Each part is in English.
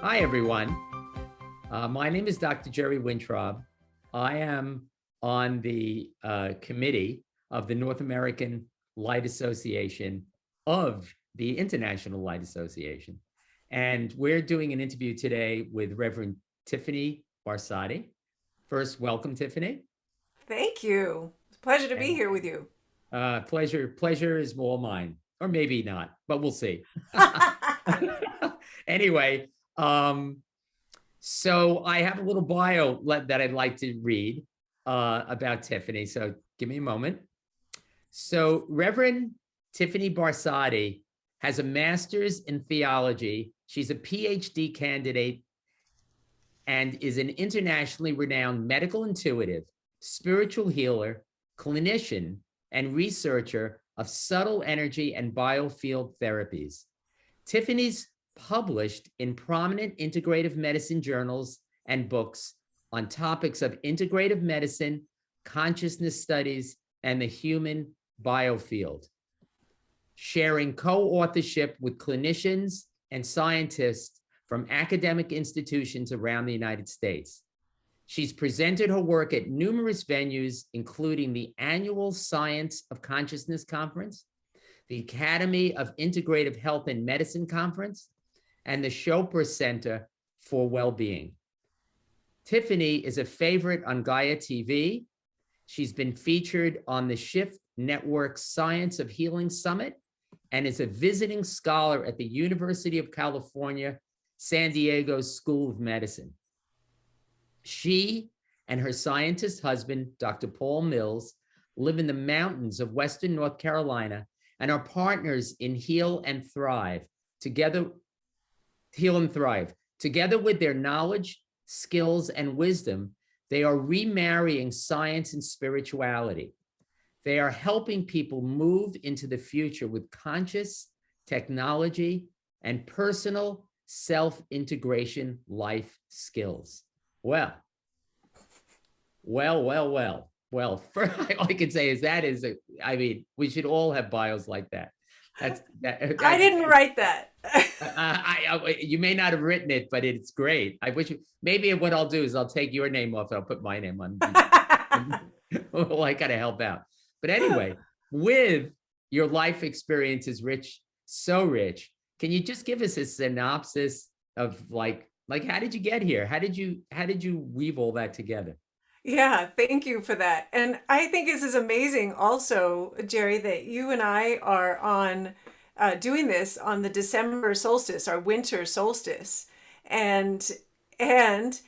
Hi, everyone. My name is Dr. Jerry Wintrob. I am on the committee of the North American Light Association of the International Light Association. And we're doing an interview today with Reverend Tiffany Barsotti. First, welcome, Tiffany. Thank you. It's a pleasure to be And here with you. pleasure is all mine, or maybe not, but we'll see. Anyway, um, so I have a little bio that I'd like to read about Tiffany. So give me a moment. So Reverend Tiffany Barsotti has a master's in theology. She's a PhD candidate and is an internationally renowned medical intuitive, spiritual healer, clinician, and researcher of subtle energy and biofield therapies. Tiffany's published in prominent integrative medicine journals and books on topics of integrative medicine, consciousness studies, and the human biofield, sharing co-authorship with clinicians and scientists from academic institutions around the United States. She's presented her work at numerous venues, including the annual Science of Consciousness Conference, the Academy of Integrative Health and Medicine Conference, and the Chopra Center for Wellbeing. Tiffany is a favorite on Gaia TV. She's been featured on the Shift Network Science of Healing Summit and is a visiting scholar at the University of California, San Diego's School of Medicine. She and her scientist husband, Dr. Paul Mills, live in the mountains of Western North Carolina and are partners in Heal and Thrive. Together with their knowledge, skills, and wisdom, they are remarrying science and spirituality. They are helping people move into the future with conscious technology and personal self-integration life skills. Well, all I can say is we should all have bios like that. I didn't write that. You may not have written it, but it's great. I wish maybe what I'll do is I'll take your name off and I'll put my name on. Well, I gotta help out. But anyway, with your life experience is rich, so rich. Can you just give us a synopsis of like how did you get here? How did you weave all that together? Yeah, thank you for that. And I think this is amazing also, Jerry, that you and I are on doing this on the December solstice, our winter solstice. And and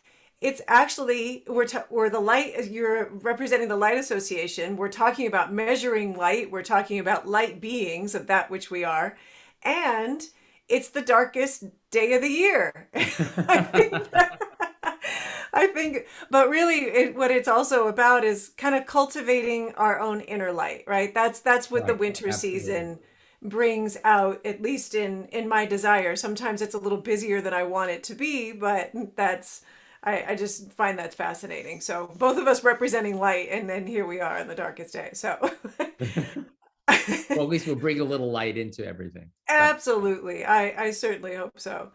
it's actually we're the light, you're representing the Light Association. We're talking about measuring light. We're talking about light beings of that which we are. And it's the darkest day of the year. I think I think, but really, what it's also about is kind of cultivating our own inner light, right? That's what the Right, winter absolutely. season brings out, at least in my desire. Sometimes it's a little busier than I want it to be, but I just find that's fascinating. So both of us representing light, and then here we are on the darkest day. So Well, at least we'll bring a little light into everything. But absolutely, I certainly hope so.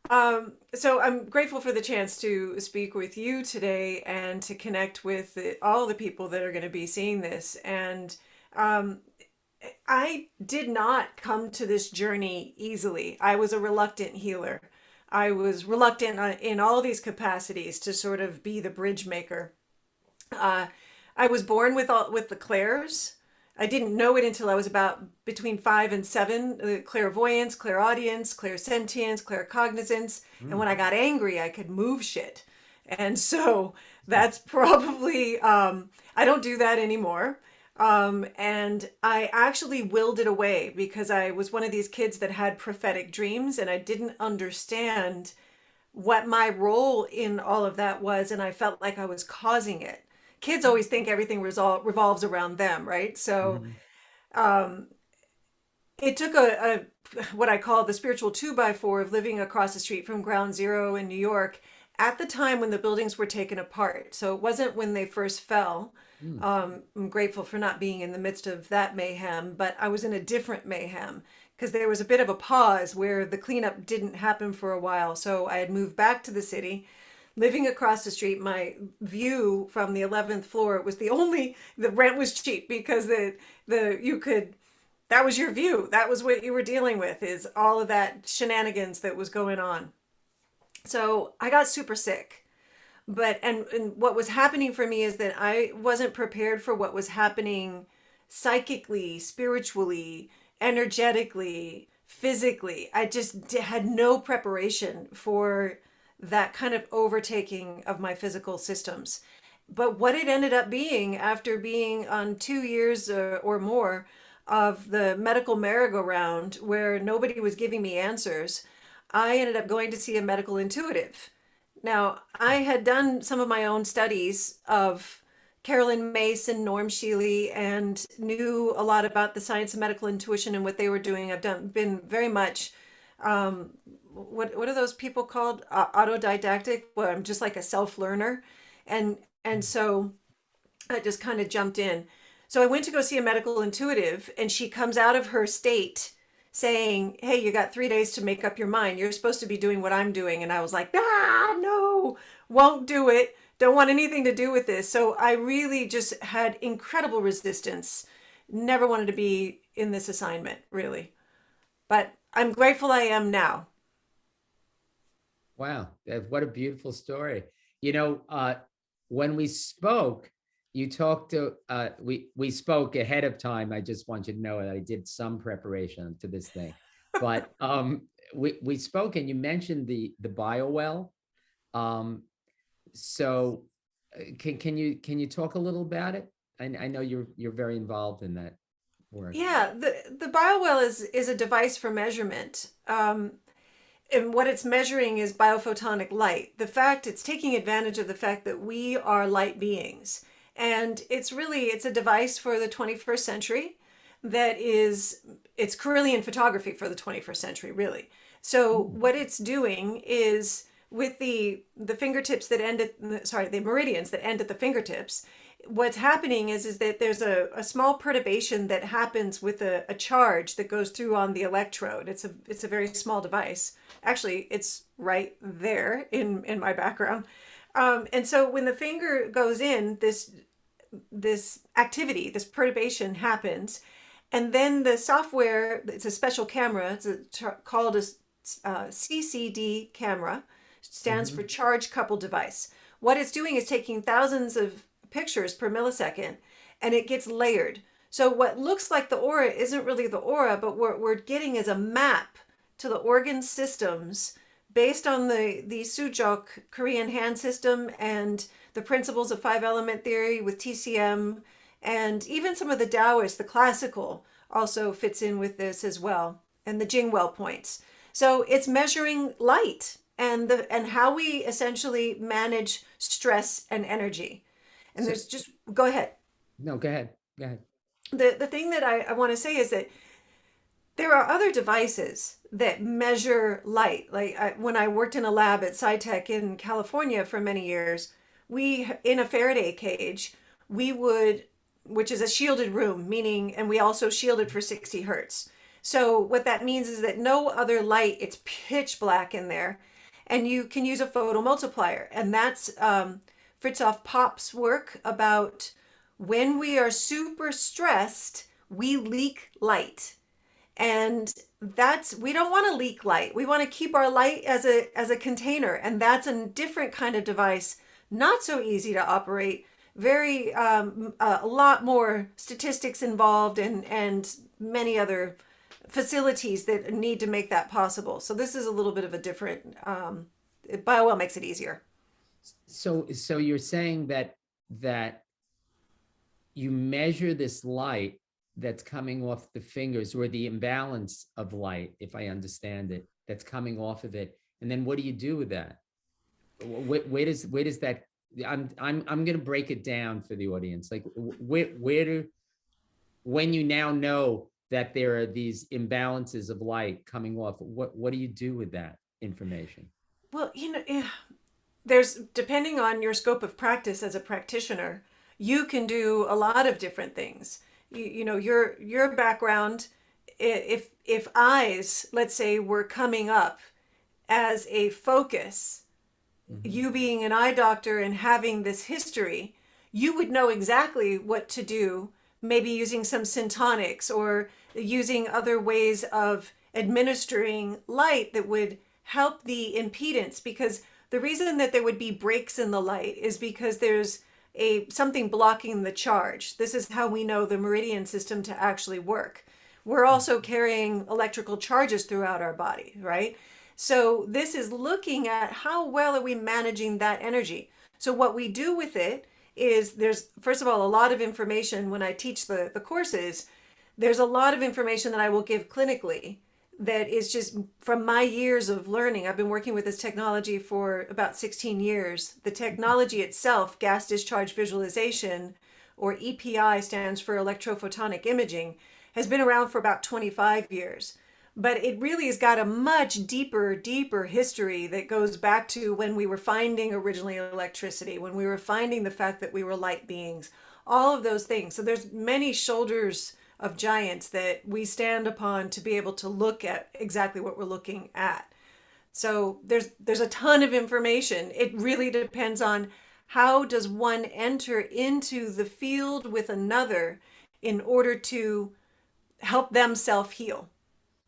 So I'm grateful for the chance to speak with you today and to connect with all the people that are going to be seeing this. And um, I did not come to this journey easily. I was a reluctant healer. I was reluctant in all these capacities to sort of be the bridge maker. Uh, I was born with the clairs. I didn't know it until I was about between 5 and 7. Clairvoyance, clairaudience, clairsentience, claircognizance, and when I got angry, I could move shit. And so that's probably I don't do that anymore. And I actually willed it away because I was one of these kids that had prophetic dreams, and I didn't understand what my role in all of that was, and I felt like I was causing it. Kids always think everything revolves around them, right? So Mhm. it took a what I call the spiritual 2x4 of living across the street from Ground Zero in New York at the time when the buildings were taken apart. So it wasn't when they first fell. I'm grateful for not being in the midst of that mayhem, but I was in a different mayhem because there was a bit of a pause where the cleanup didn't happen for a while. So I had moved back to the city, living across the street. My view from the 11th floor was the rent was cheap because you could, that was your view. That was what you were dealing with, is all of that shenanigans that was going on. So I got super sick. And what was happening for me is that I wasn't prepared for what was happening psychically, spiritually, energetically, physically. I just had no preparation for that kind of overtaking of my physical systems. But what it ended up being, after being on 2 years or more of the medical merry-go-round where nobody was giving me answers, I ended up going to see a medical intuitive. Now, I had done some of my own studies of Carolyn Mace and Norm Shealy and knew a lot about the science of medical intuition and what they were doing. Been very much, what are those people called? Autodidactic, where I'm just like a self-learner. And so I just kind of jumped in. So I went to go see a medical intuitive, and she comes out of her state saying, "Hey, you got 3 days to make up your mind. You're supposed to be doing what I'm doing." And I was like, "Ah, no, won't do it. Don't want anything to do with this." So I really just had incredible resistance. Never wanted to be in this assignment, really. But I'm grateful I am now. Wow, what a beautiful story. You know, when we spoke, you talked to we spoke ahead of time. I just want you to know that I did some preparation to this thing. But we spoke and you mentioned the Biowell. Um, so can you talk a little about it? I know you're very involved in that work. Yeah, the Biowell is a device for measurement. And what it's measuring is biophotonic light. The fact it's taking advantage of the fact that we are light beings. And it's a device for the 21st century that it's Carillion photography for the 21st century, really. So what it's doing is with the fingertips that end at, sorry, the meridians that end at the fingertips, what's happening is that there's a small perturbation that happens with a charge that goes through on the electrode. It's a very small device. Actually, it's right there in my background. And so when the finger goes in, this activity, this perturbation happens, and then the software, it's a special camera. Called a CCD camera, stands for charge coupled device. What it's doing is taking thousands of pictures per millisecond, and it gets layered. So what looks like the aura isn't really the aura, but what we're getting is a map to the organ systems based on the Sujok Korean hand system and the principles of five element theory with TCM, and even some of the Taoist, the classical, also fits in with this as well, and the Jingwell points. So it's measuring light and how we essentially manage stress and energy. And So there's just, go ahead. no, go ahead. Go ahead. The thing that I want to say is that there are other devices that measure light. Like when I worked in a lab at SciTech in California for many years, in a Faraday cage, we would, which is a shielded room, meaning, and we also shielded for 60 hertz. So what that means is that no other light, it's pitch black in there, and you can use a photomultiplier. And that's Fritjof Pop's work about when we are super stressed, we leak light. And we don't want to leak light. We want to keep our light as a container, and that's a different kind of device, not so easy to operate. Very a lot more statistics involved and many other facilities that need to make that possible. So this is a little bit of a different. Biowell makes it easier. So you're saying that you measure this light that's coming off the fingers, or the imbalance of light, if I understand it, that's coming off of it, and then what do you do with that? Where does that? I'm going to break it down for the audience. Like where do, when you now know that there are these imbalances of light coming off, what do you do with that information? Well, there's, depending on your scope of practice as a practitioner, you can do a lot of different things. Your background if eyes, let's say, were coming up as a focus, Mhm. you being an eye doctor and having this history, you would know exactly what to do, maybe using some syntonics or using other ways of administering light that would help the impedance. Because the reason that there would be breaks in the light is because there's a something blocking the charge. This is how we know the meridian system to actually work. We're also carrying electrical charges throughout our body, right? So this is looking at how well are we managing that energy. So what we do with it is there's first of all a lot of information when I teach the courses. There's a lot of information that I will give clinically that is just from my years of learning. I've been working with this technology for about 16 years. The technology itself, gas discharge visualization, or EPI stands for electrophotonic imaging, has been around for about 25 years. But it really has got a much deeper history that goes back to when we were finding originally electricity, when we were finding the fact that we were light beings, all of those things. So there's many shoulders of giants that we stand upon to be able to look at exactly what we're looking at. So there's a ton of information. It really depends on how does one enter into the field with another in order to help them self heal.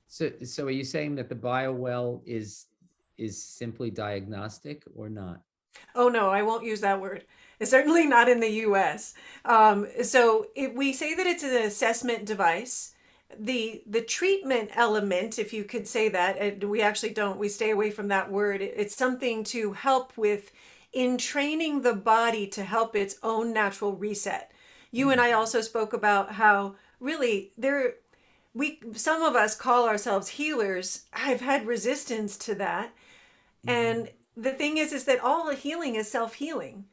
So are you saying that the Biowell is simply diagnostic or not? Oh no, I won't use that word. It's certainly not in the US. So if we say that it's an assessment device, the treatment element, if you could say that, and we actually don't, we stay away from that word. It's something to help with in training the body to help its own natural reset. You and Hmm. I also spoke about how really there we some of us call ourselves healers. I've had resistance to that, Mhm. and the thing is that all healing is self-healing.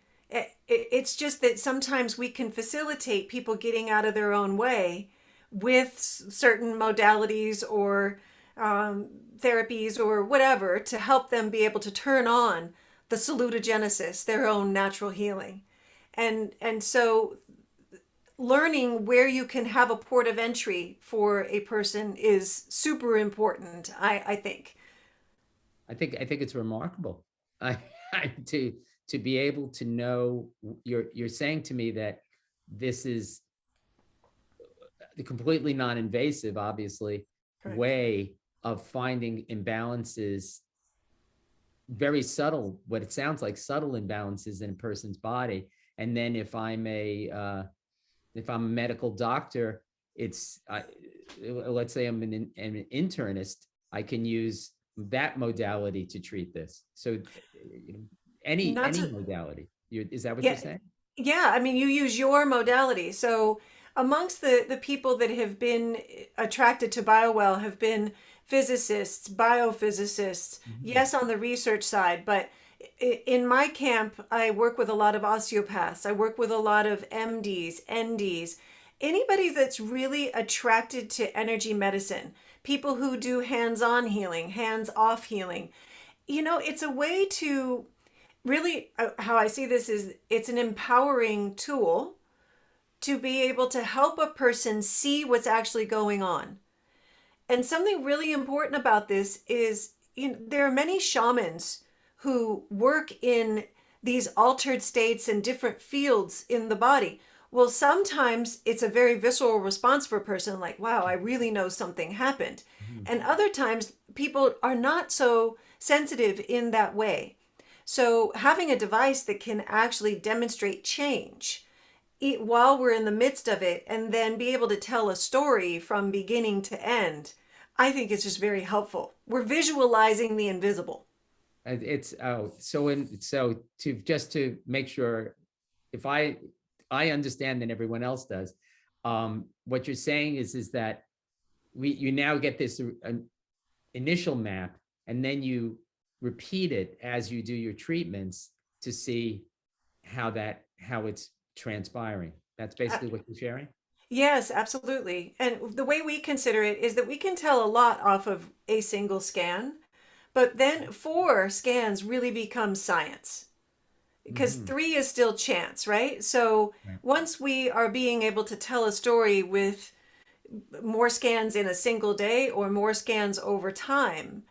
It's just that sometimes we can facilitate people getting out of their own way with certain modalities or therapies or whatever to help them be able to turn on the salutogenesis, their own natural healing. And so learning where you can have a port of entry for a person is super important, I think. I think it's remarkable. I, I to be able to know you're saying to me that this is the completely non-invasive, obviously, Correct. way of finding imbalances, very subtle, what it sounds like subtle imbalances in a person's body. And then if I'm a medical doctor, let's say I'm an internist, I can use that modality to treat this. So Not any to, modality. Is that what you're yeah, saying? yeah. I mean, you use your modality. So amongst the people that have been attracted to Biowell have been physicists, biophysicists, Mhm. yes, on the research side, but in my camp, I work with a lot of osteopaths. I work with a lot of MDs, NDs, anybody that's really attracted to energy medicine, people who do hands-on healing, hands-off healing. It's a way to really how I see this is it's an empowering tool to be able to help a person see what's actually going on. And something really important about this is there are many shamans who work in these altered states and different fields in the body. Well, sometimes it's a very visceral response for a person, like, wow, I really know something happened. Mhm. And other times people are not so sensitive in that way. So having a device that can actually demonstrate change while we're in the midst of it and then be able to tell a story from beginning to end, I think it's just very helpful. We're visualizing the invisible. It's so to just to make sure if I understand and everyone else does, what you're saying is that you now get this initial map and then you repeat it as you do your treatments to see how it's transpiring. That's Uh, basically what you're sharing. yes, absolutely. And the way we consider it is that we can tell a lot off of a single scan, but then four scans really become science because Mm-hmm. three is still chance, right? So Right. once we are being able to tell a story with more scans in a single day or more scans over time,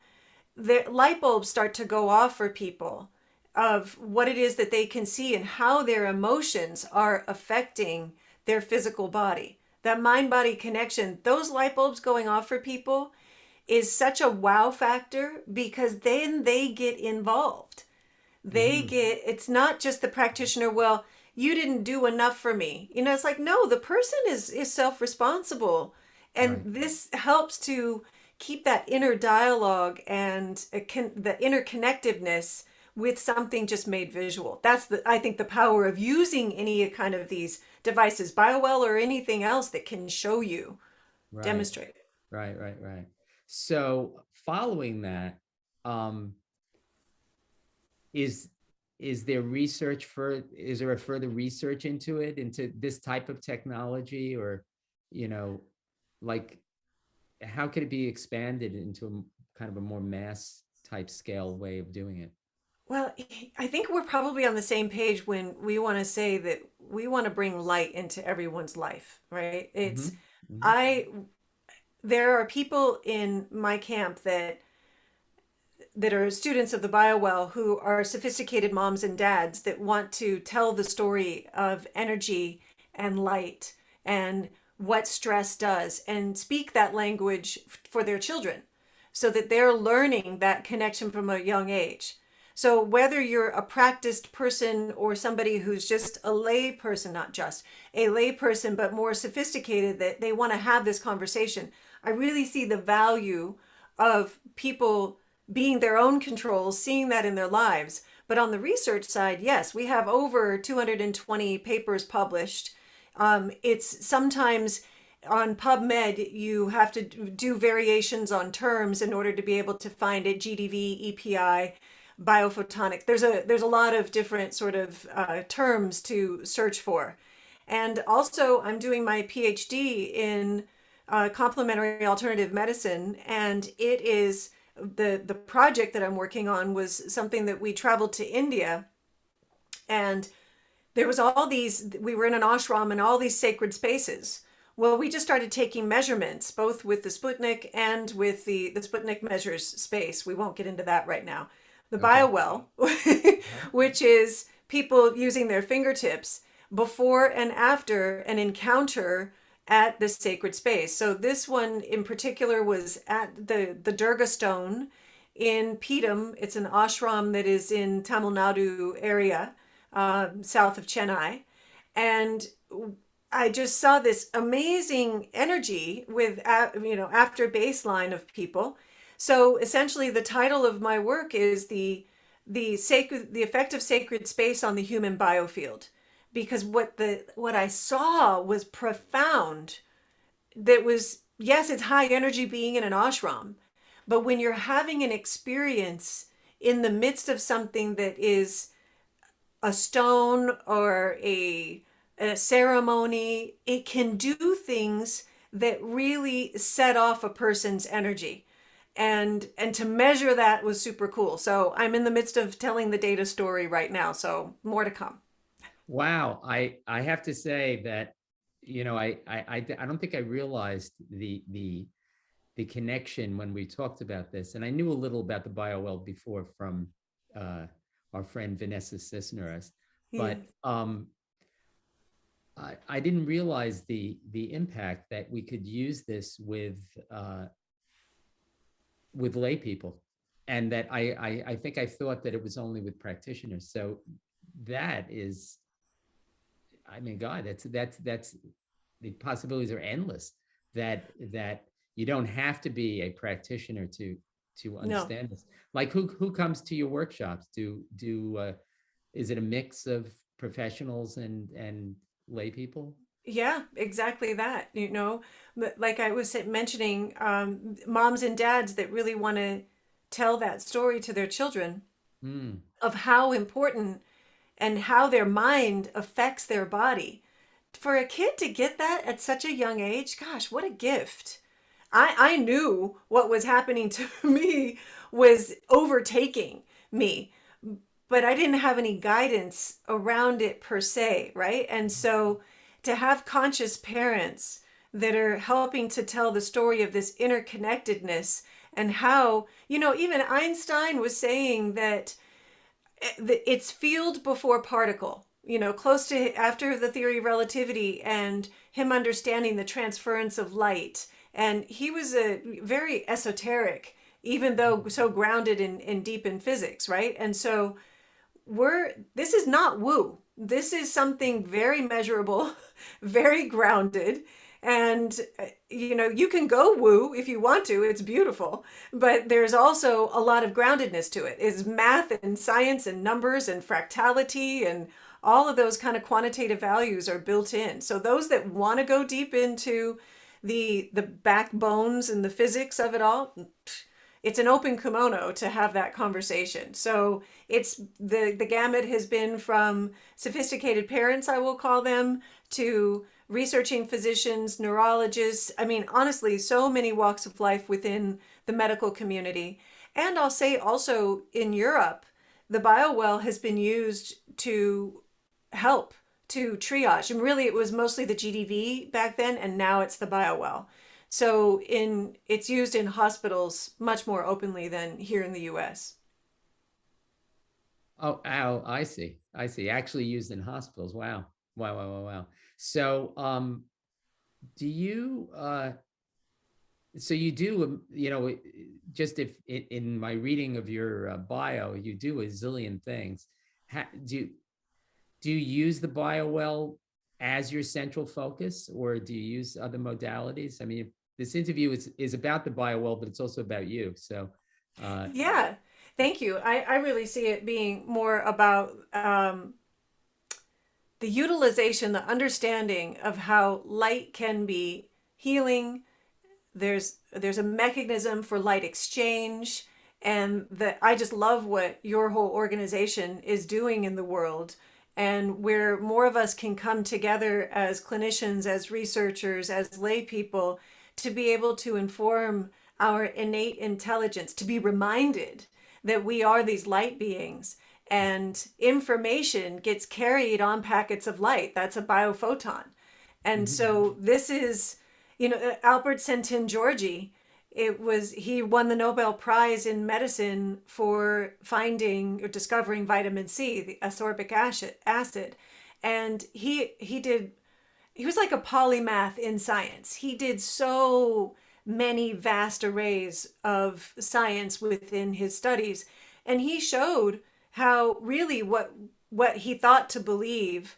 the light bulbs start to go off for people of what it is that they can see and how their emotions are affecting their physical body. That mind body connection, those light bulbs going off for people is such a wow factor because then they get involved. They Hmm. get, it's not just the practitioner, well, you didn't do enough for me. You know, it's like, no, the person is self-responsible. And Right. this helps to keep that inner dialogue and the interconnectiveness with something just made visual. That's the, I think, the power of using any kind of these devices, Biowell or anything else that can show you, Right. demonstrate it. Right. So following that, um, is is there research for is there a further research into it, into this type of technology, or, you know, like how could it be expanded into a kind of a more mass type scale way of doing it? Well, I think we're probably on the same page when we want to say that we want to bring light into everyone's life, right? Hmm. It's, Hmm. I, there are people in my camp that are students of the Biowell who are sophisticated moms and dads that want to tell the story of energy and light and what stress does and speak that language for their children so that they're learning that connection from a young age. So whether you're a practiced person or somebody who's just a lay person, not just a lay person, but more sophisticated, that they want to have this conversation, I really see the value of people being their own controls, seeing that in their lives. But on the research side, yes, we have over 220 papers published. It's sometimes on PubMed, you have to do variations on terms in order to be able to find it, GDV, EPI, biophotonic. There's a lot of different sort of terms to search for. And also, I'm doing my PhD in complementary alternative medicine, and it is the project that I'm working on was something that we traveled to India, and there was all these, we were in an ashram and all these sacred spaces. Well, we just started taking measurements, both with the Sputnik and with the Sputnik measures space. We won't get into that right now. The Okay. Biowell, which is people using their fingertips before and after an encounter at this sacred space. So this one in particular was at the Durga stone in Peetam. It's an ashram that is in Tamil Nadu area, south of Chennai. And I just saw this amazing energy with, after baseline of people. So essentially, the title of my work is the effect of sacred space on the human biofield, because what I saw was profound. That was, yes, it's high energy being in an ashram, but when you're having an experience in the midst of something that is a stone or a ceremony, it can do things that really set off a person's energy. And to measure that was super cool. So I'm in the midst of telling the data story right now. So more to come. Wow, I have to say that, you know, I don't think I realized the connection when we talked about this, and I knew a little about the Biowell before from uh, our friend Vanessa Cisneros, Yeah. but I didn't realize the impact that we could use this with lay people, and that I think I thought that it was only with practitioners. So that is, I mean, God, that's the possibilities are endless. That you don't have to be a practitioner to No. understand this. Like who comes to your workshops? Do is it a mix of professionals and lay people? Yeah, exactly that. But like I was mentioning, moms and dads that really want to tell that story to their children Hmm. of how important and how their mind affects their body. For a kid to get that at such a young age, gosh, what a gift. I knew what was happening to me was overtaking me, but I didn't have any guidance around it per se, right? And so to have conscious parents that are helping to tell the story of this interconnectedness, and how, even Einstein was saying that it's field before particle, close to after the theory of relativity, and him understanding the transference of light. And he was a very esoteric, even though so grounded in deep in physics, right? And so this is not woo. This is something very measurable, very grounded. And, you can go woo if you want to. It's beautiful. But there's also a lot of groundedness to it. It's math and science and numbers and fractality, and all of those kind of quantitative values are built in. So those that want to go deep into the backbones and the physics of it all, it's an open kimono to have that conversation. So it's the gamut has been from sophisticated parents, I will call them, to researching physicians, neurologists. I mean, honestly, so many walks of life within the medical community. And I'll say also in Europe, the Biowell has been used to help to triage. And really, it was mostly the GDV back then, and now it's the Biowell. So it's used in hospitals much more openly than here in the US. Oh, I see. I see. Actually used in hospitals. Wow. Wow, wow, wow, wow. So, do you, so you do, just if in my reading of your bio, you do a zillion things. Do you use the biowell as your central focus, or do you use other modalities? I mean, this interview is about the biowell, but it's also about you. So, uh, Yeah, thank you. I really see it being more about the utilization, the understanding of how light can be healing. There's a mechanism for light exchange, and that I just love what your whole organization is doing in the world, and where more of us can come together as clinicians, as researchers, as lay people, to be able to inform our innate intelligence, to be reminded that we are these light beings, and information gets carried on packets of light. That's a biophoton. And mhm. so this is, Albert Szent-Györgyi, he won the Nobel Prize in medicine for finding or discovering vitamin C, the ascorbic acid. And he was like a polymath in science. He did so many vast arrays of science within his studies, and he showed how really what he thought to believe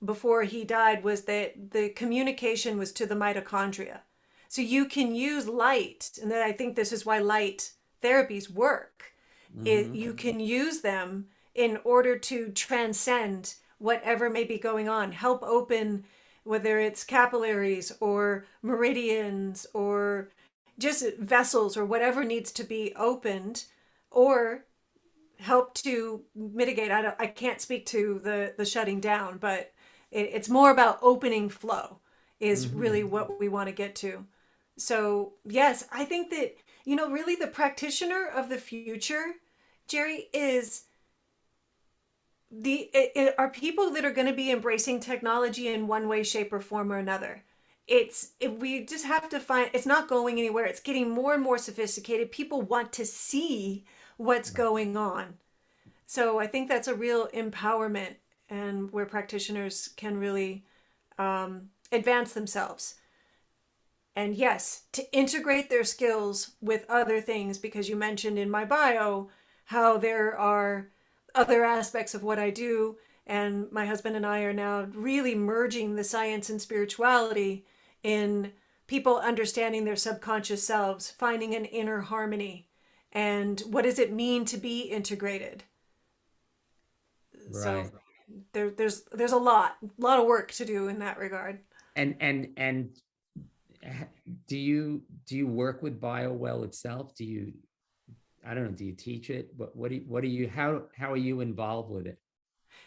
before he died was that the communication was to the mitochondria. So you can use light, and I think this is why light therapies work. Mhm. You can use them in order to transcend whatever may be going on, help open, whether it's capillaries or meridians or just vessels or whatever needs to be opened, or help to mitigate. I can't speak to the shutting down, but it's more about opening flow is really Mhm. what we want to get to. So yes, I think that, really the practitioner of the future, Jerry, is are people that are going to be embracing technology in one way, shape, or form or another. We just have to find, it's not going anywhere. It's getting more and more sophisticated. People want to see what's Right. going on. So I think that's a real empowerment, and where practitioners can really advance themselves. And yes, to integrate their skills with other things, because you mentioned in my bio how there are other aspects of what I do. And my husband and I are now really merging the science and spirituality in people understanding their subconscious selves, finding an inner harmony. And what does it mean to be integrated? So Right. there's a lot of work to do in that regard. And do you work with BioWell itself? Do you, I don't know, do you teach it? What do you how are you involved with it?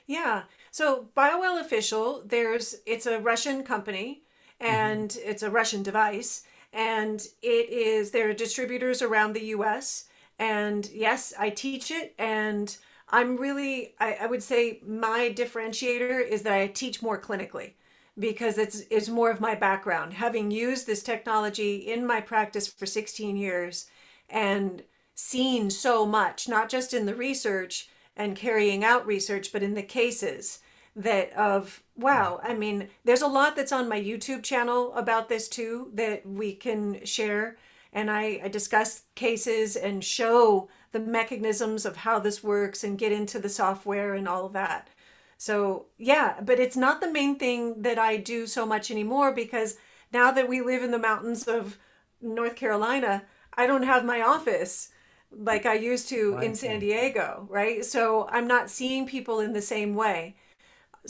Yeah. So Biowell Official, it's a Russian company, Mhm. and it's a Russian device, and there are distributors around the US. And yes, I teach it, and I would say my differentiator is that I teach more clinically, because it's more of my background, having used this technology in my practice for 16 years and seen so much, not just in the research and carrying out research, but in the cases that of wow. I mean, there's a lot that's on my YouTube channel about this too that we can share. And I discuss cases and show the mechanisms of how this works and get into the software and all of that. So, yeah, but it's not the main thing that I do so much anymore because now that we live in the mountains of North Carolina, I don't have my office like I used to I in San see. Diego, right? So I'm not seeing people in the same way.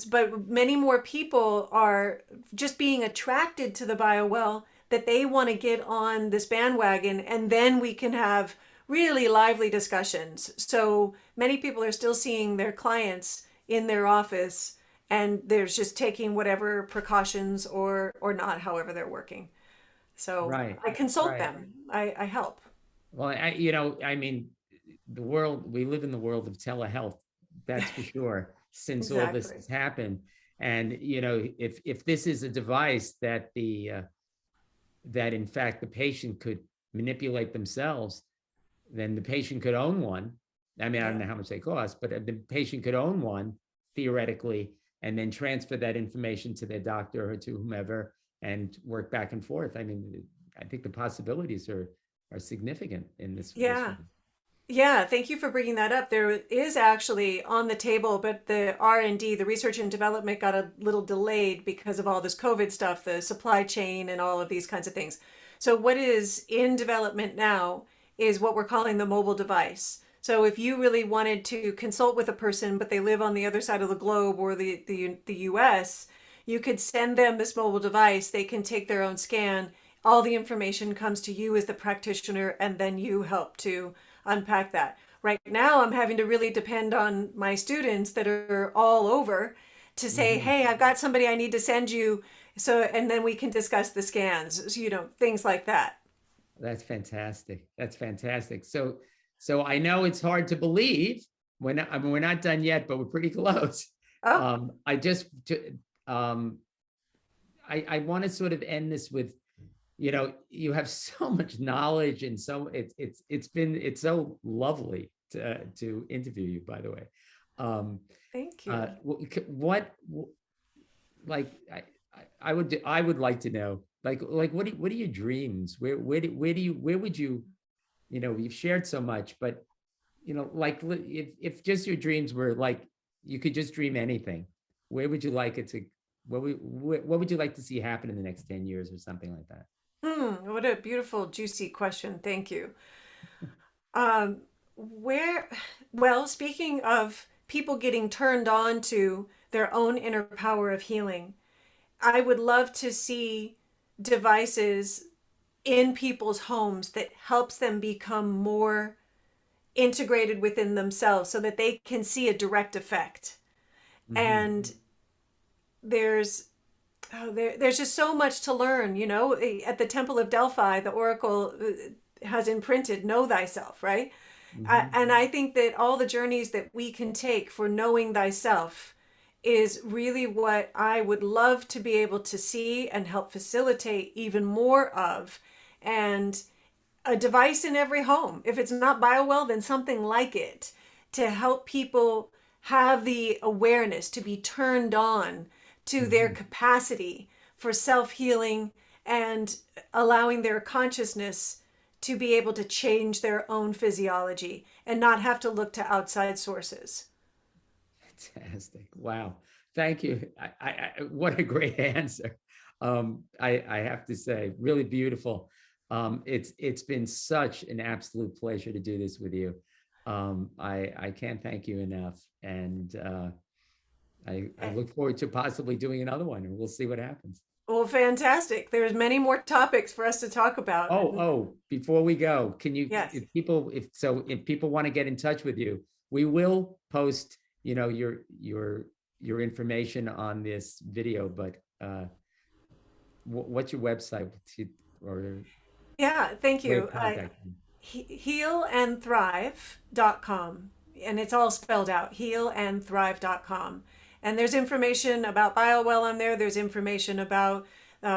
But many more people are just being attracted to the Biowell that they want to get on this bandwagon, and then we can have really lively discussions. So many people are still seeing their clients in their office, and they're just taking whatever precautions or not, however they're working. So Right, I consult right. them. I help. Well, I mean, we live in the world of telehealth, that's for sure, since all this Exactly. has happened. And, if this is a device that in fact the patient could manipulate themselves, then the patient could own one. I mean, I don't Yeah. know how much they cost, but the patient could own one theoretically, and then transfer that information to their doctor or to whomever and work back and forth. I mean, I think the possibilities are significant in this Yeah. realm. Yeah, thank you for bringing that up. There is actually on the table, but the R&D, the research and development got a little delayed because of all this COVID stuff, the supply chain and all of these kinds of things. So what is in development now is what we're calling the mobile device. So if you really wanted to consult with a person, but they live on the other side of the globe or the US, you could send them this mobile device. They can take their own scan. All the information comes to you as the practitioner, and then you help to unpack that. Right now, I'm having to really depend on my students that are all over to say, Mhm. hey, I've got somebody I need to send you. So, and then we can discuss the scans, things like that. That's fantastic. That's fantastic. So I know it's hard to believe when I mean we're not done yet, but we're pretty close. Oh, I just um, I want to sort of end this with, you have so much knowledge, and so it's so lovely to interview you, by the way. Um, thank you. what like I would like to know, like what are your dreams? Where would you, you've shared so much, but like if just your dreams were like you could just dream anything, where would you like it to, what would you like to see happen in the next 10 years or something like that? What a beautiful, juicy question. Thank you. Um, where, well, speaking of people getting turned on to their own inner power of healing, I would love to see devices in people's homes that helps them become more integrated within themselves so that they can see a direct effect. Hmm. And there's there's just so much to learn, at the Temple of Delphi, the oracle has imprinted know thyself, right? Hmm. And I think that all the journeys that we can take for knowing thyself is really what I would love to be able to see and help facilitate even more of. And a device in every home. If it's not Biowell, then something like it to help people have the awareness to be turned on to their Hmm. capacity for self healing and allowing their consciousness to be able to change their own physiology and not have to look to outside sources. Fantastic. Wow. Thank you. What a great answer. I have to say, really beautiful. It's been such an absolute pleasure to do this with you. I can't thank you enough, and I look forward to possibly doing another one, and we'll see what happens. Well, fantastic. There's many more topics for us to talk about. Before we go, can you, Yes. if people want to get in touch with you, we will post, your information on this video, but what's your website or Yeah, thank way you. of contacting Healandthrive.com. And it's all spelled out, healandthrive.com. And there's information about Biowell on there. There's information about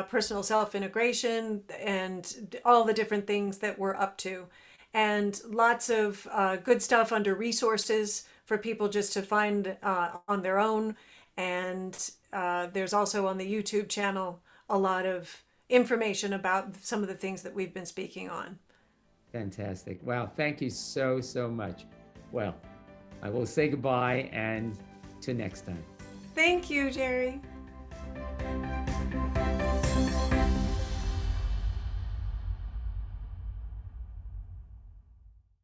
personal self-integration and all the different things that we're up to. And lots of good stuff under resources for people just to find on their own. And there's also on the YouTube channel a lot of information about some of the things that we've been speaking on. Fantastic. Wow. Thank you so, so much. Well, I will say goodbye and to next time. Thank you, Jerry.